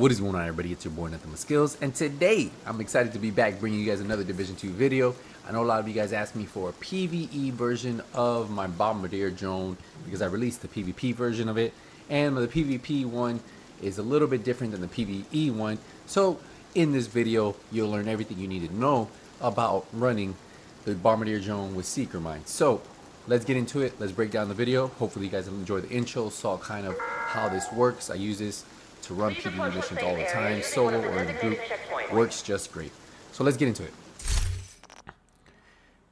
What is going on, everybody? It's your boy Nothing But Skills, and today I'm excited to be back bringing you guys another Division 2 video. I know a lot of you guys asked me for a PvE version of my Bombardier drone because I released the PvP version of it, and the PvP one is a little bit different than the PvE one. So in this video, you'll learn everything you need to know about running the Bombardier drone with Seeker Mines. So let's get into it. Let's break down the video. Hopefully you guys will enjoy the intro, saw kind of how this works. I use this to run PvE missions all the time, solo or in a group. Works just great. So let's get into it.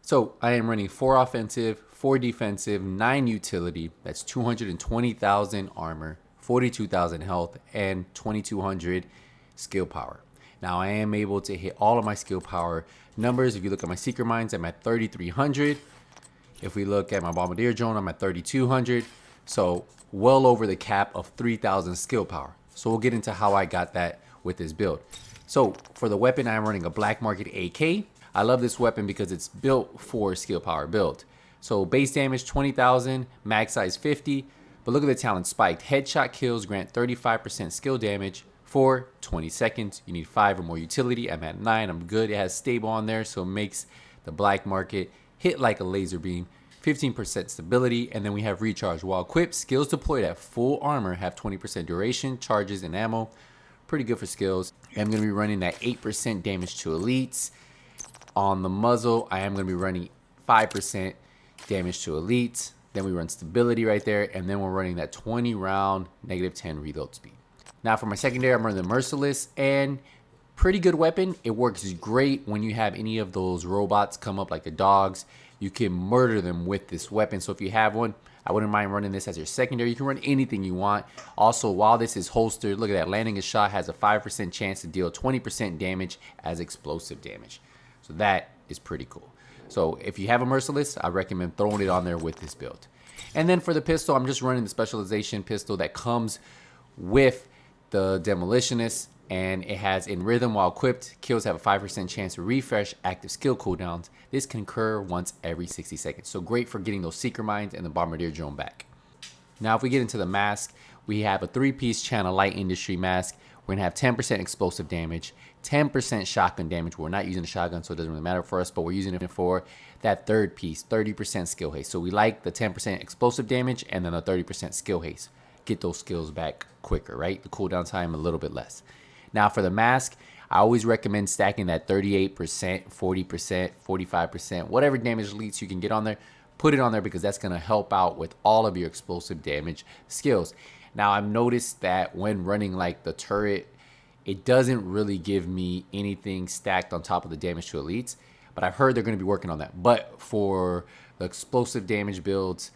So I am running 4 offensive, 4 defensive, 9 utility. That's 220,000 armor, 42,000 health, and 2,200 skill power. Now I am able to hit all of my skill power numbers. If you look at my Seeker Mines, I'm at 3,300. If we look at my Bombardier drone, I'm at 3,200. So well over the cap of 3,000 skill power. So we'll get into how I got that with this build. So for the weapon, I'm running a Black Market AK. I love this weapon because it's built for skill power build. So base damage 20,000, max size 50. But look at the talent spiked. Headshot kills grant 35% skill damage for 20 seconds. You need 5 or more utility. I'm at 9. I'm good. It has stable on there, so it makes the Black Market hit like a laser beam. 15% stability, and then we have recharge. While equipped, skills deployed at full armor have 20% duration, charges, and ammo. Pretty good for skills. I'm going to be running that 8% damage to elites. On the muzzle, I am going to be running 5% damage to elites. Then we run stability right there, and then we're running that 20 round -10 reload speed. Now for my secondary, I'm running the Merciless, and pretty good weapon. It works great when you have any of those robots come up like the dogs. You can murder them with this weapon. So if you have one, I wouldn't mind running this as your secondary. You can run anything you want. Also, while this is holstered, look at that. Landing a shot has a 5% chance to deal 20% damage as explosive damage. So that is pretty cool. So if you have a Merciless, I recommend throwing it on there with this build. And then for the pistol, I'm just running the specialization pistol that comes with the Demolitionist. And it has in rhythm while equipped. Kills have a 5% chance to refresh active skill cooldowns. This can occur once every 60 seconds. So great for getting those Seeker Mines and the Bombardier drone back. Now if we get into the mask, we have a 3-piece channel light industry mask. We're gonna have 10% explosive damage, 10% shotgun damage. We're not using a shotgun, so it doesn't really matter for us, but we're using it for that third piece, 30% skill haste. So we like the 10% explosive damage and then the 30% skill haste. Get those skills back quicker, right? The cooldown time a little bit less. Now for the mask, I always recommend stacking that 38%, 40%, 45%, whatever damage elites you can get on there, put it on there because that's gonna help out with all of your explosive damage skills. Now I've noticed that when running like the turret, it doesn't really give me anything stacked on top of the damage to elites, but I've heard they're gonna be working on that. But for the explosive damage builds,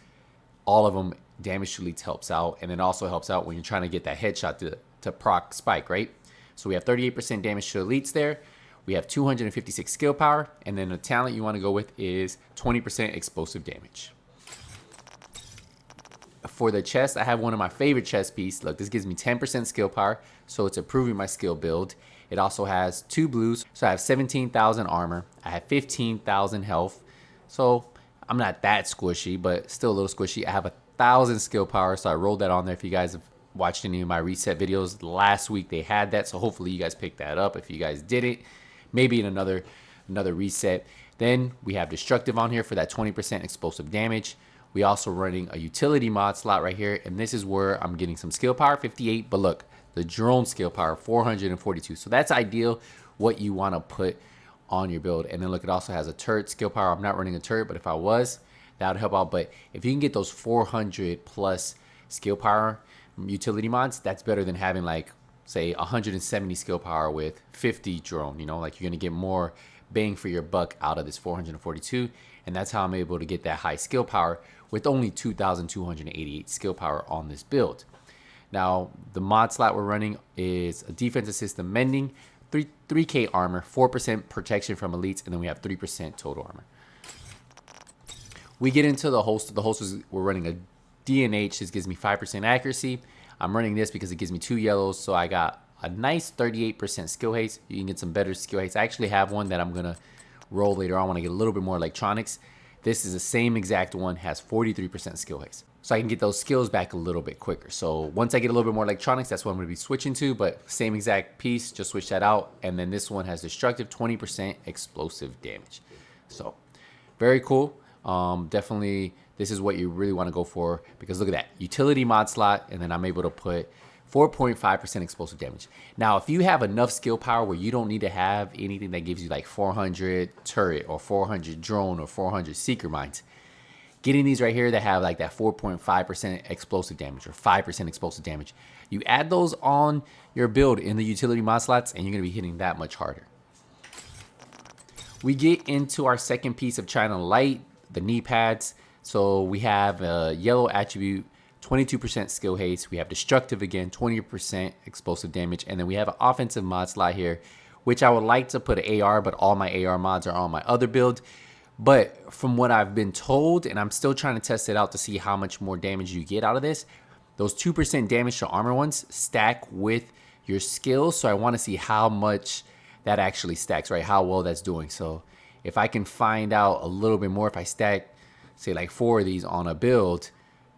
all of them, damage to elites helps out, and it also helps out when you're trying to get that headshot to proc spike, right? So we have 38% damage to elites there. We have 256 skill power. And then the talent you want to go with is 20% explosive damage. For the chest, I have one of my favorite chest pieces. Look, this gives me 10% skill power. So it's improving my skill build. It also has 2 blues. So I have 17,000 armor. I have 15,000 health. So I'm not that squishy, but still a little squishy. I have 1,000 skill power. So I rolled that on there if you guys have watched any of my reset videos. Last week they had that, so hopefully you guys picked that up. If you guys didn't, maybe in another reset. Then we have destructive on here for that 20% explosive damage. We also running a utility mod slot right here, and this is where I'm getting some skill power, 58. But look, the drone skill power, 442. So that's ideal, what you want to put on your build. And then look, it also has a turret skill power. I'm not running a turret, but if I was, that would help out. But if you can get those 400 plus skill power utility mods, that's better than having like say 170 skill power with 50 drone. You know, like you're gonna get more bang for your buck out of this 442, and that's how I'm able to get that high skill power with only 2,288 skill power on this build. Now the mod slot we're running is a defensive system mending, 3k armor, 4% protection from elites, and then we have 3% total armor. We get into the holster. The holsters, we're running a DNH. This gives me 5% accuracy. I'm running this because it gives me 2 yellows, so I got a nice 38% skill haste. You can get some better skill haste. I actually have one that I'm gonna roll later on. I want to get a little bit more electronics. This is the same exact one, has 43% skill haste. so I can get those skills back a little bit quicker. So once I get a little bit more electronics, that's what I'm going to be switching to, but same exact piece, just switch that out. And then this one has destructive 20% explosive damage. So very cool. Definitely this is what you really want to go for, because look at that utility mod slot, and then I'm able to put 4.5% explosive damage. Now, if you have enough skill power where you don't need to have anything that gives you like 400 turret or 400 drone or 400 seeker mines, getting these right here that have like that 4.5% explosive damage or 5% explosive damage, you add those on your build in the utility mod slots and you're going to be hitting that much harder. We get into our second piece of China Light, the knee pads. So we have a yellow attribute, 22% skill haste. We have destructive again, 20% explosive damage. And then we have an offensive mod slot here, which I would like to put an AR, but all my AR mods are on my other build. But from what I've been told, and I'm still trying to test it out to see how much more damage you get out of this, those 2% damage to armor ones stack with your skills. So I want to see how much that actually stacks, right? How well that's doing. So if I can find out a little bit more, if I stack, say like 4 of these on a build,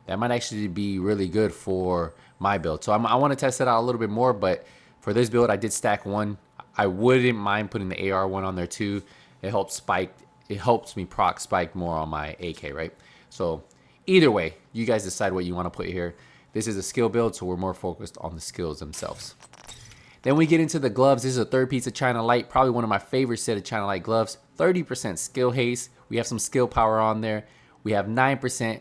that might actually be really good for my build. So I want to test it out a little bit more, but for this build, I did stack 1. I wouldn't mind putting the AR one on there too. It helps me proc spike more on my AK, right? So either way, you guys decide what you want to put here. This is a skill build, so we're more focused on the skills themselves. Then we get into the gloves. This is a third piece of China Light, probably one of my favorite set of China Light gloves. 30% skill haste. We have some skill power on there. We have 9%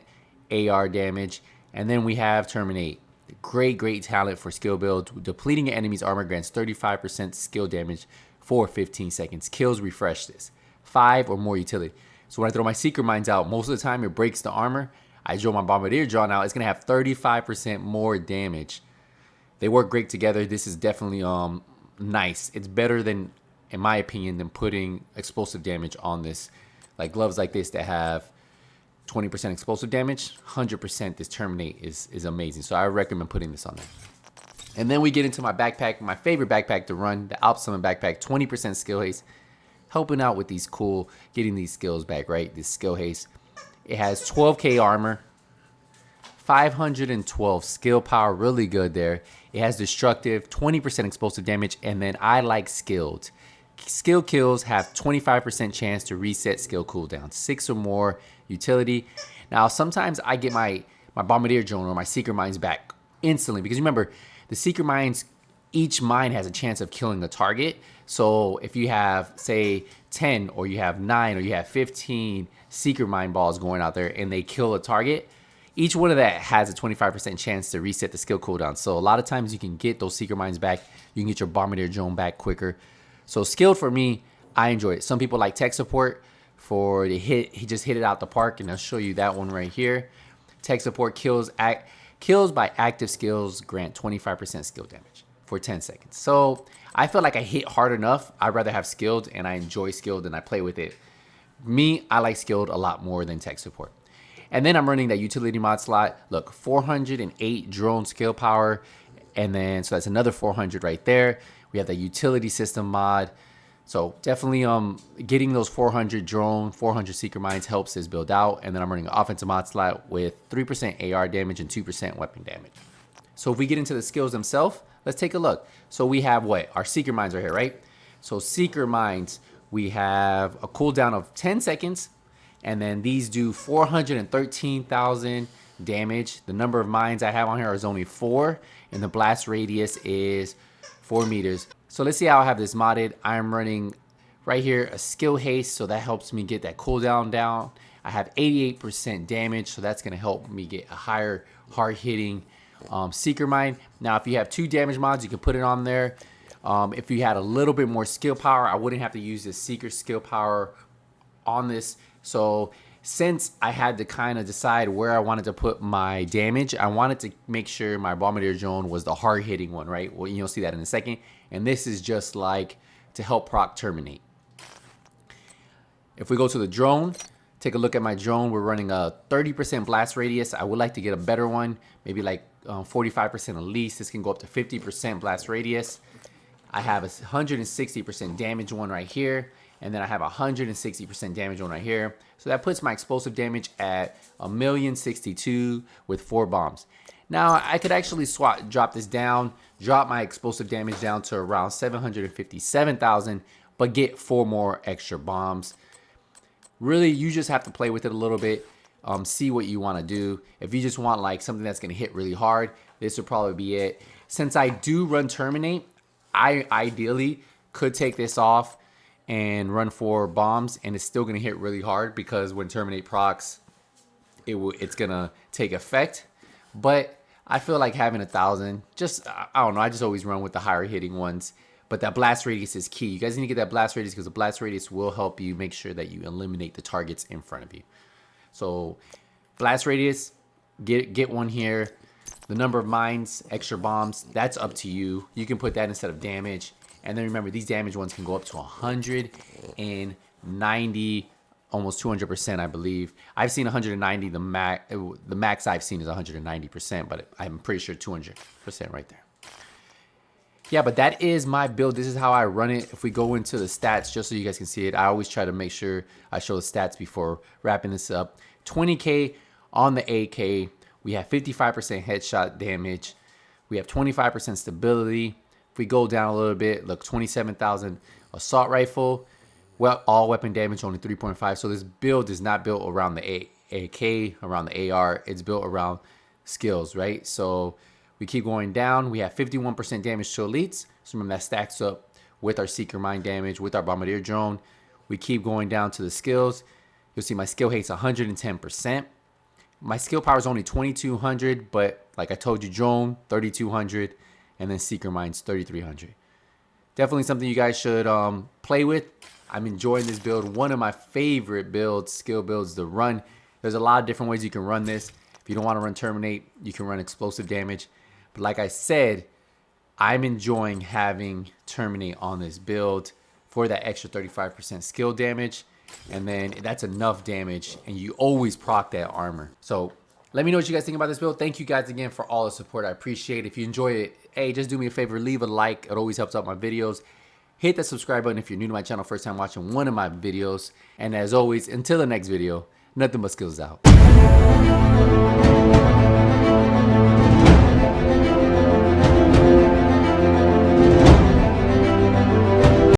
AR damage, and then we have Terminate. Great talent for skill build. Depleting an enemy's armor grants 35% skill damage for 15 seconds. Kills refresh this. 5 or more utility. So when I throw my Seeker Mines out, most of the time it breaks the armor. I draw my Bombardier Drawn out. It's going to have 35% more damage. They work great together. This is definitely nice. It's better than, in my opinion, than putting explosive damage on this. Like gloves like this that have 20% explosive damage, 100% this Terminate is amazing. So I recommend putting this on there. And then we get into my backpack, my favorite backpack to run, the Alp Summon backpack, 20% skill haste, helping out with these cool, getting these skills back, right? This skill haste. It has 12k armor, 512 skill power, really good there. It has destructive, 20% explosive damage, and then I like skilled. Skill kills have 25% chance to reset skill cooldown, 6 or more utility. Now, sometimes I get my Bombardier Drone or my Seeker Mines back instantly, because remember, the Seeker Mines, each mine has a chance of killing a target. So if you have, say, 10 or you have 9 or you have 15 Seeker Mine balls going out there and they kill a target, each one of that has a 25% chance to reset the skill cooldown. So a lot of times you can get those Seeker Mines back. You can get your Bombardier Drone back quicker. So skilled for me, I enjoy it. Some people like tech support for the hit. He just hit it out the park, and I'll show you that one right here. Tech support kills by active skills grant 25% skill damage for 10 seconds. So I feel like I hit hard enough. I'd rather have skilled, and I enjoy skilled and I play with it. Me, I like skilled a lot more than tech support. And then I'm running that utility mod slot. Look, 408 drone skill power. And then, so that's another 400 right there. We have the utility system mod. So definitely getting those 400 drone, 400 Seeker Mines helps this build out. And then I'm running an offensive mod slot with 3% AR damage and 2% weapon damage. So if we get into the skills themselves, let's take a look. So we have what? Our Seeker Mines right here, right? So Seeker Mines, we have a cooldown of 10 seconds. And then these do 413,000 damage. The number of mines I have on here is only 4. And the blast radius is 4 meters. So let's see how I have this modded. I'm running right here a skill haste, so that helps me get that cooldown down. I have 88% damage, so that's going to help me get a higher hard hitting Seeker Mine. Now if you have 2 damage mods, you can put it on there. If you had a little bit more skill power, I wouldn't have to use the Seeker skill power on this. So since I had to kind of decide where I wanted to put my damage, I wanted to make sure my Bombardier Drone was the hard hitting one, right? Well, you'll see that in a second. And this is just like to help proc Terminate. If we go to the drone, take a look at my drone. We're running a 30% blast radius. I would like to get a better one, maybe like 45% at least. This can go up to 50% blast radius. I have a 160% damage one right here. and then I have 160% damage on right here. So that puts my explosive damage at 1,062,000 with 4 bombs. Now I could actually drop this down, drop my explosive damage down to around 757,000, but get 4 more extra bombs. Really, you just have to play with it a little bit, see what you want to do. If you just want like something that's going to hit really hard, this would probably be it. Since I do run Terminate, I ideally could take this off and run 4 bombs, and it's still going to hit really hard because when Terminate procs, it's going to take effect. But I feel like having 1,000, just, I don't know, I just always run with the higher hitting ones. But that blast radius is key. You guys need to get that blast radius because the blast radius will help you make sure that you eliminate the targets in front of you. So blast radius, get one here. The number of mines, extra bombs, that's up to you. You can put that instead of damage. And then remember, these damage ones can go up to 190, almost 200%, I believe. I've seen 190. The max I've seen is 190%, but I'm pretty sure 200% right there. Yeah, but that is my build. This is how I run it. If we go into the stats, just so you guys can see it, I always try to make sure I show the stats before wrapping this up. 20K on the AK. We have 55% headshot damage. We have 25% stability. If we go down a little bit, look, 27,000 assault rifle. Well, all weapon damage only 3.5. So this build is not built around the AK, around the AR. It's built around skills, right? So we keep going down. We have 51% damage to elites. So remember that stacks up with our Seeker Mine damage, with our Bombardier drone. We keep going down to the skills. You'll see my skill hate's 110%. My skill power is only 2,200, but like I told you, drone 3,200, and then Seeker Mine's 3,300. Definitely something you guys should play with. I'm enjoying this build. One of my favorite builds, skill builds to run. There's a lot of different ways you can run this. If you don't want to run Terminate, you can run explosive damage. But like I said, I'm enjoying having Terminate on this build for that extra 35% skill damage. And then that's enough damage, and you always proc that armor. So let me know what you guys think about this build. Thank you guys again for all the support. I appreciate it. If you enjoy it, hey, just do me a favor, leave a like. It always helps out my videos. Hit that subscribe button if you're new to my channel, first time watching one of my videos. And as always, until the next video, nothing but skills out.